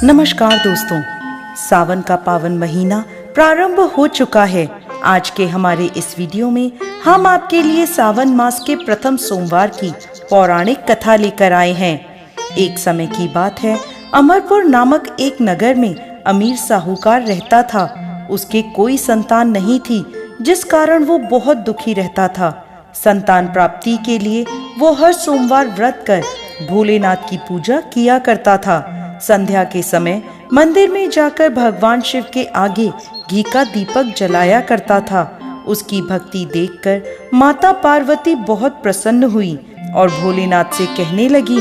नमस्कार दोस्तों, सावन का पावन महीना प्रारंभ हो चुका है। आज के हमारे इस वीडियो में हम आपके लिए सावन मास के प्रथम सोमवार की पौराणिक कथा लेकर आए हैं। एक समय की बात है, अमरपुर नामक एक नगर में अमीर साहूकार रहता था। उसके कोई संतान नहीं थी, जिस कारण वो बहुत दुखी रहता था। संतान प्राप्ति के लिए वो हर सोमवार व्रत कर भोलेनाथ की पूजा किया करता था। संध्या के समय मंदिर में जाकर भगवान शिव के आगे घी का दीपक जलाया करता था। उसकी भक्ति देखकर माता पार्वती बहुत प्रसन्न हुई और भोलेनाथ से कहने लगी,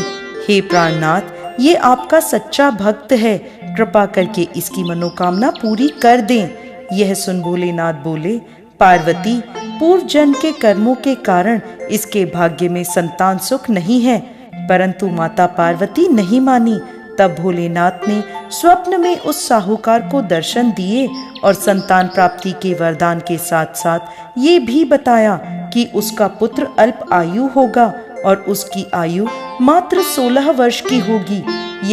हे प्राणनाथ, ये आपका सच्चा भक्त है, कृपा करके इसकी मनोकामना पूरी कर दें। यह सुन भोलेनाथ बोले, पार्वती, पूर्व जन्म के कर्मों के कारण इसके भाग्य में संतान सुख नहीं है। परंतु माता पार्वती नहीं मानी। तब भोलेनाथ ने स्वप्न में उस साहूकार को दर्शन दिए और संतान प्राप्ति के वरदान के साथ साथ ये भी बताया कि उसका पुत्र अल्प आयु होगा और उसकी आयु मात्र 16 वर्ष की होगी।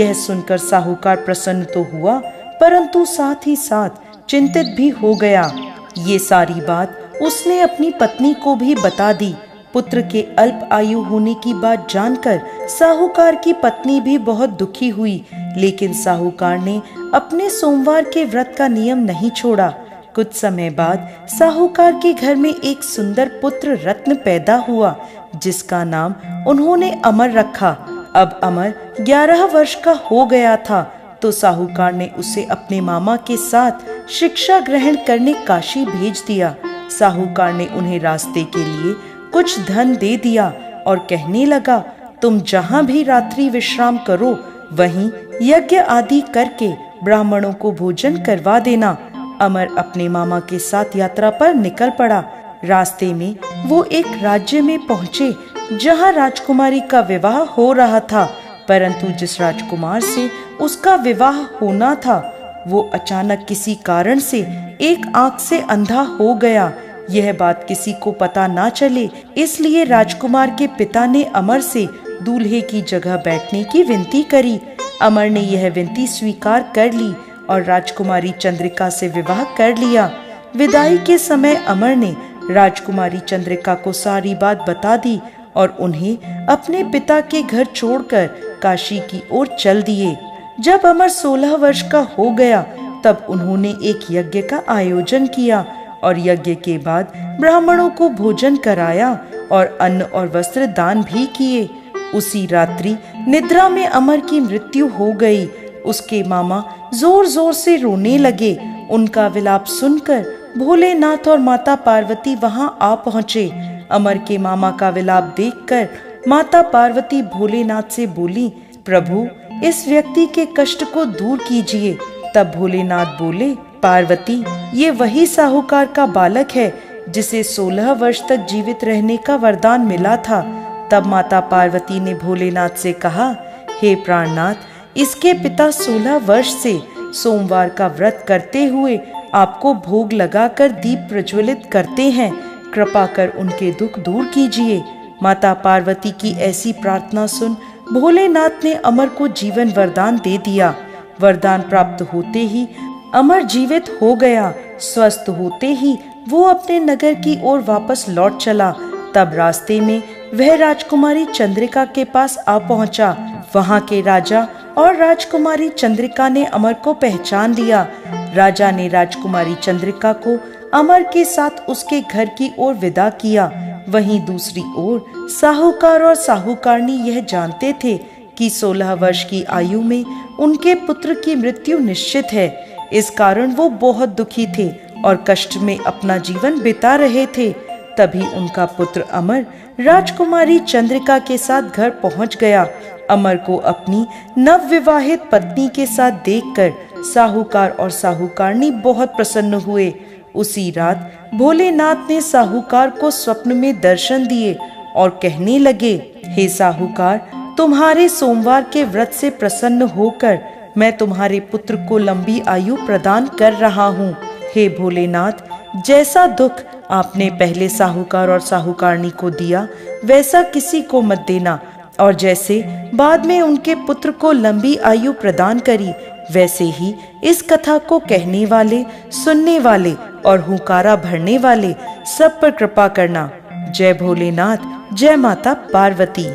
यह सुनकर साहूकार प्रसन्न तो हुआ, परंतु साथ ही साथ चिंतित भी हो गया। ये सारी बात उसने अपनी पत्नी को भी बता दी। पुत्र के अल्प आयु होने की बात जानकर साहूकार की पत्नी भी बहुत दुखी हुई, लेकिन साहूकार ने अपने सोमवार के व्रत का नियम नहीं छोड़ा। कुछ समय बाद साहूकार के घर में एक सुंदर पुत्र रत्न पैदा हुआ, जिसका नाम उन्होंने अमर रखा। अब अमर 11 वर्ष का हो गया था, तो साहूकार ने उसे अपने मामा के साथ शिक्षा ग्रहण करने काशी भेज दिया। साहूकार ने उन्हें रास्ते के लिए कुछ धन दे दिया और कहने लगा, तुम जहाँ भी रात्रि विश्राम करो, वहीं यज्ञ आदि करके ब्राह्मणों को भोजन करवा देना। अमर अपने मामा के साथ यात्रा पर निकल पड़ा। रास्ते में वो एक राज्य में पहुँचे, जहाँ राजकुमारी का विवाह हो रहा था। परंतु जिस राजकुमार से उसका विवाह होना था, वो अचानक किसी कारण से एक आंख से अंधा हो गया। यह बात किसी को पता ना चले, इसलिए राजकुमार के पिता ने अमर से दूल्हे की जगह बैठने की विनती करी। अमर ने यह विनती स्वीकार कर ली और राजकुमारी चंद्रिका से विवाह कर लिया। विदाई के समय अमर ने राजकुमारी चंद्रिका को सारी बात बता दी और उन्हें अपने पिता के घर छोड़कर काशी की ओर चल दिए। जब अमर 16 वर्ष का हो गया, तब उन्होंने एक यज्ञ का आयोजन किया और यज्ञ के बाद ब्राह्मणों को भोजन कराया और अन्न और वस्त्र दान भी किए। उसी रात्रि निद्रा में अमर की मृत्यु हो गई। उसके मामा जोर जोर से रोने लगे। उनका विलाप सुनकर भोलेनाथ और माता पार्वती वहां आ पहुँचे। अमर के मामा का विलाप देखकर माता पार्वती भोलेनाथ से बोली, प्रभु, इस व्यक्ति के कष्ट को दूर कीजिए। तब भोलेनाथ बोले, पार्वती, ये वही साहूकार का बालक है जिसे 16 वर्ष तक जीवित रहने का वरदान मिला था। तब माता पार्वती ने भोलेनाथ से कहा, हे प्राणनाथ, इसके पिता 16 वर्ष से सोमवार का व्रत करते हुए आपको भोग लगाकर दीप प्रज्वलित करते हैं। कृपा कर उनके दुख दूर कीजिए। माता पार्वती की ऐसी प्रार्थना सुन भोलेनाथ ने अमर को जीवन वरदान दे दिया। वरदान प्राप्त होते ही अमर जीवित हो गया। स्वस्थ होते ही वो अपने नगर की ओर वापस लौट चला। तब रास्ते में वह राजकुमारी चंद्रिका के पास आ पहुंचा। वहां के राजा और राजकुमारी चंद्रिका ने अमर को पहचान लिया। राजा ने राजकुमारी चंद्रिका को अमर के साथ उसके घर की ओर विदा किया। वहीं दूसरी ओर साहूकार और साहूकारनी यह जानते थे कि 16 वर्ष की आयु में उनके पुत्र की मृत्यु निश्चित है। इस कारण वो बहुत दुखी थे और कष्ट में अपना जीवन बिता रहे थे। तभी उनका पुत्र अमर राजकुमारी चंद्रिका के साथ घर पहुंच गया। अमर को अपनी नवविवाहित पत्नी के साथ देखकर साहूकार और साहूकारनी बहुत प्रसन्न हुए। उसी रात भोलेनाथ ने साहूकार को स्वप्न में दर्शन दिए और कहने लगे, हे साहूकार, तुम्हारे सोमवार के व्रत से प्रसन्न होकर मैं तुम्हारे पुत्र को लंबी आयु प्रदान कर रहा हूँ। हे भोलेनाथ, जैसा दुख आपने पहले साहूकार और साहूकारनी को दिया, वैसा किसी को मत देना, और जैसे बाद में उनके पुत्र को लंबी आयु प्रदान करी, वैसे ही इस कथा को कहने वाले, सुनने वाले और हुंकारा भरने वाले सब पर कृपा करना। जय भोलेनाथ, जय माता पार्वती।